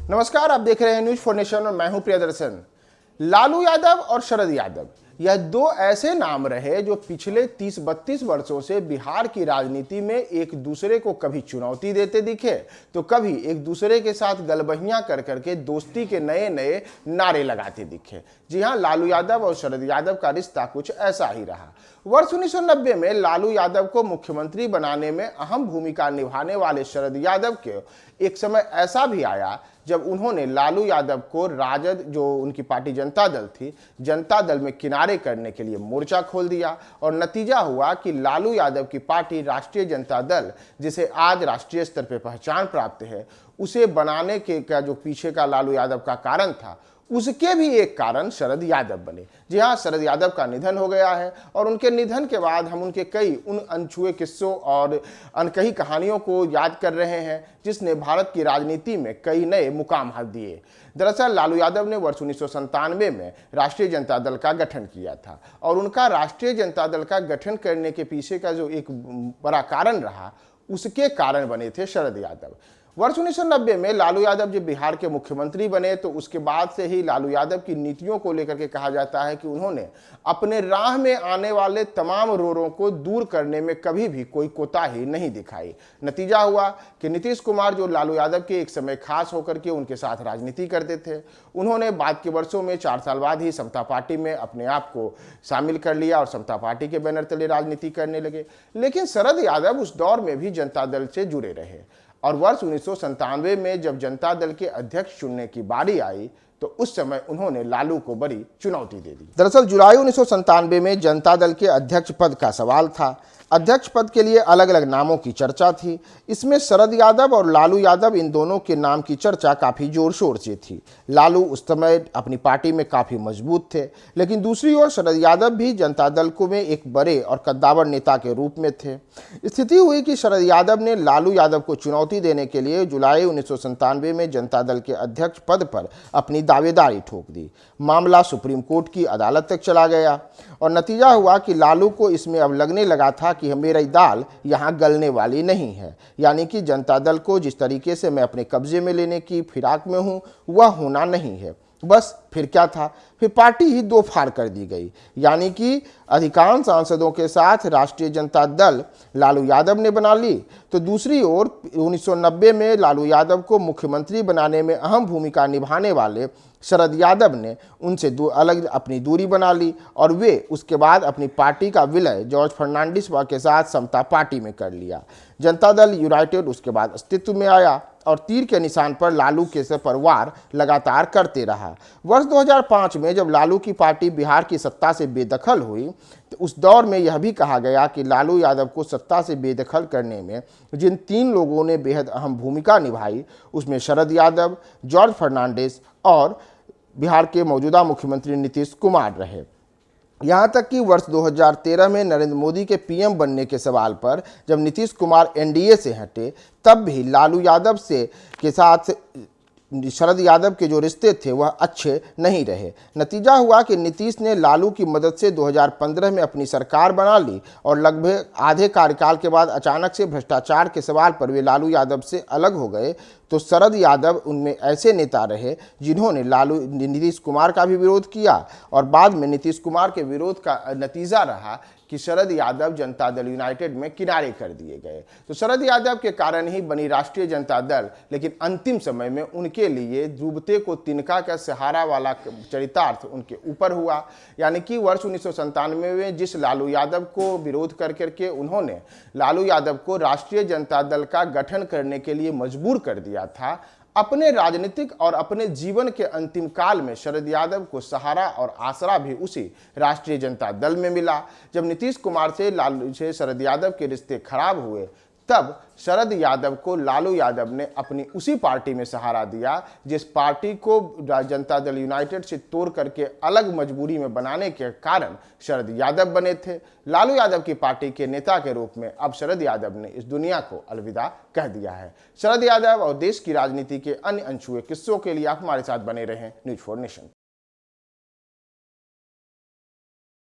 नमस्कार, आप देख रहे हैं न्यूज फॉर नेशन और मैं हूं प्रियदर्शन। लालू यादव और शरद यादव, यह दो ऐसे नाम रहे जो पिछले 30-32 वर्षों से बिहार की राजनीति में एक दूसरे को कभी चुनौती देते दिखे तो कभी एक दूसरे के साथ गलबहियां कर करके दोस्ती के नए नए नारे लगाते दिखे। जी हां, लालू यादव और शरद यादव का रिश्ता कुछ ऐसा ही रहा। वर्ष 1990 में लालू यादव को मुख्यमंत्री बनाने में अहम भूमिका निभाने वाले शरद यादव के एक समय ऐसा भी आया जब उन्होंने लालू यादव को राजद, जो उनकी पार्टी जनता दल थी, जनता दल में किनारे करने के लिए मोर्चा खोल दिया और नतीजा हुआ कि लालू यादव की पार्टी राष्ट्रीय जनता दल, जिसे आज राष्ट्रीय स्तर पर पहचान प्राप्त है, उसे बनाने के का जो पीछे का लालू यादव का कारण था, उसके भी एक कारण शरद यादव बने। जी हाँ, शरद यादव का निधन हो गया है और उनके निधन के बाद हम उनके कई उन अनछुए किस्सों और अनकही कहानियों को याद कर रहे हैं जिसने भारत की राजनीति में कई नए मुकाम हाथ दिए। दरअसल लालू यादव ने वर्ष 1997 में राष्ट्रीय जनता दल का गठन किया था और उनका राष्ट्रीय जनता दल का गठन करने के पीछे का जो एक बड़ा कारण रहा, उसके कारण बने थे शरद यादव। वर्ष 1990 में लालू यादव जब बिहार के मुख्यमंत्री बने तो उसके बाद से ही लालू यादव की नीतियों को लेकर के कहा जाता है कि उन्होंने अपने राह में आने वाले तमाम रोड़ों को दूर करने में कभी भी कोई कोताही नहीं दिखाई। नतीजा हुआ कि नीतीश कुमार, जो लालू यादव के एक समय खास होकर के उनके साथ राजनीति करते थे, उन्होंने बाद के वर्षों में 4 साल बाद ही समता पार्टी में अपने आप को शामिल कर लिया और समता पार्टी के बैनर तले राजनीति करने लगे। लेकिन शरद यादव उस दौर में भी जनता दल से जुड़े रहे और वर्ष 1997 में जब जनता दल के अध्यक्ष चुनने की बारी आई तो उस समय उन्होंने लालू को बड़ी चुनौती दे दी। दरअसल जुलाई 1997 में जनता दल के अध्यक्ष पद का सवाल था। अध्यक्ष पद के लिए अलग अलग नामों की चर्चा थी। इसमें शरद यादव और लालू यादव, इन दोनों के नाम की चर्चा काफ़ी जोर शोर से थी। लालू उस समय अपनी पार्टी में काफ़ी मजबूत थे, लेकिन दूसरी ओर शरद यादव भी जनता दल को में एक बड़े और कद्दावर नेता के रूप में थे। स्थिति हुई कि शरद यादव ने लालू यादव को चुनौती देने के लिए जुलाई 1997 में जनता दल के अध्यक्ष पद पर अपनी दावेदारी ठोक दी। मामला सुप्रीम कोर्ट की अदालत तक चला गया और नतीजा हुआ कि लालू को इसमें अब लगने लगा था कि मेरी दाल यहाँ गलने वाली नहीं है, यानी कि जनता दल को जिस तरीके से मैं अपने कब्जे में लेने की फिराक में हूँ वह होना नहीं है। बस फिर क्या था, फिर पार्टी ही दो फाड़ कर दी गई, यानी कि अधिकांश सांसदों के साथ राष्ट्रीय जनता दल लालू यादव ने बना ली, तो दूसरी ओर 1990 में लालू यादव को मुख्यमंत्री बनाने में अहम भूमिका निभाने वाले शरद यादव ने उनसे अलग अपनी दूरी बना ली और वे उसके बाद अपनी पार्टी का विलय जॉर्ज फर्नांडिस के साथ समता पार्टी में कर लिया। जनता दल यूनाइटेड उसके बाद अस्तित्व में आया और तीर के निशान पर लालू के पर वार लगातार करते रहा। वर्ष 2005 में जब लालू की पार्टी बिहार की सत्ता से बेदखल हुई तो उस दौर में यह भी कहा गया कि लालू यादव को सत्ता से बेदखल करने में जिन 3 लोगों ने बेहद अहम भूमिका निभाई, उसमें शरद यादव, जॉर्ज फर्नांडिस और बिहार के मौजूदा मुख्यमंत्री नीतीश कुमार रहे। यहाँ तक कि वर्ष 2013 में नरेंद्र मोदी के पीएम बनने के सवाल पर जब नीतीश कुमार एनडीए से हटे, तब भी लालू यादव के साथ शरद यादव के जो रिश्ते थे वह अच्छे नहीं रहे। नतीजा हुआ कि नीतीश ने लालू की मदद से 2015 में अपनी सरकार बना ली और लगभग आधे कार्यकाल के बाद अचानक से भ्रष्टाचार के सवाल पर वे लालू यादव से अलग हो गए। तो शरद यादव उनमें ऐसे नेता रहे जिन्होंने नीतीश कुमार का भी विरोध किया और बाद में नीतीश कुमार के विरोध का नतीजा रहा कि शरद यादव जनता दल यूनाइटेड में किनारे कर दिए गए। तो शरद यादव के कारण ही बनी राष्ट्रीय जनता दल, लेकिन अंतिम समय में उनके लिए डूबते को तिनका का सहारा वाला चरितार्थ उनके ऊपर हुआ। यानी कि वर्ष 1997 में जिस लालू यादव को विरोध कर करके उन्होंने लालू यादव को राष्ट्रीय जनता दल का गठन करने के लिए मजबूर कर दिया था, अपने राजनीतिक और अपने जीवन के अंतिम काल में शरद यादव को सहारा और आसरा भी उसी राष्ट्रीय जनता दल में मिला। जब नीतीश कुमार से शरद यादव के रिश्ते खराब हुए, तब शरद यादव को लालू यादव ने अपनी उसी पार्टी में सहारा दिया जिस पार्टी को जनता दल यूनाइटेड से तोड़ करके अलग मजबूरी में बनाने के कारण शरद यादव बने थे। लालू यादव की पार्टी के नेता के रूप में अब शरद यादव ने इस दुनिया को अलविदा कह दिया है। शरद यादव और देश की राजनीति के अन्य अनछुए किस्सों के लिए आप हमारे साथ बने रहें न्यूज फॉर नेशन।